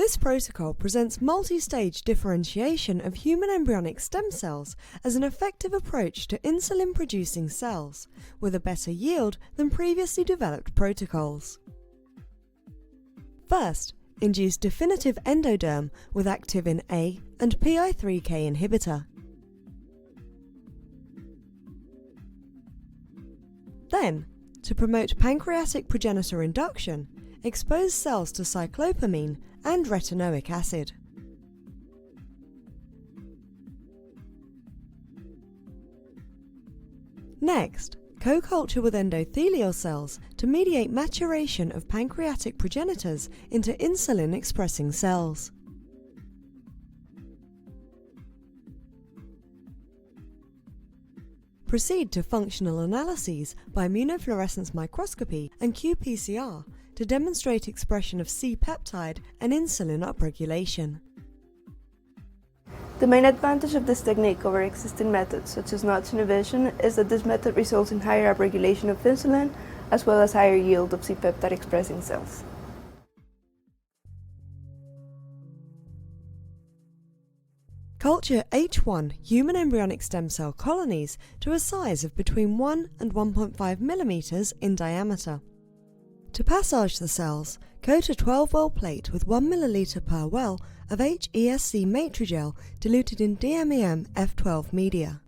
This protocol presents multi-stage differentiation of human embryonic stem cells as an effective approach to insulin-producing cells, with a better yield than previously developed protocols. First, induce definitive endoderm with activin A and PI3K inhibitor. Then, to promote pancreatic progenitor induction, expose cells to cyclopamine and retinoic acid. Next, co-culture with endothelial cells to mediate maturation of pancreatic progenitors into insulin-expressing cells. Proceed to functional analyses by immunofluorescence microscopy and qPCR to demonstrate expression of C-peptide and insulin upregulation. The main advantage of this technique over existing methods, such as Notch inhibition, is that this method results in higher upregulation of insulin, as well as higher yield of C-peptide expressing cells. Culture H1 human embryonic stem cell colonies to a size of between 1 and 1.5 mm in diameter. To passage the cells, coat a 12-well plate with 1 ml per well of HESC matrigel diluted in DMEM F12 media.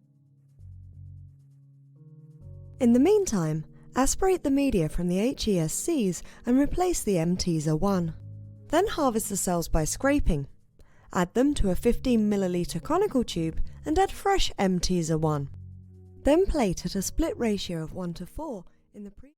In the meantime, aspirate the media from the HESCs and replace the M-Teser1. Then harvest the cells by scraping. Add them to a 15 ml conical tube and add fresh M-Teser1. Then plate at a split ratio of 1:4 in the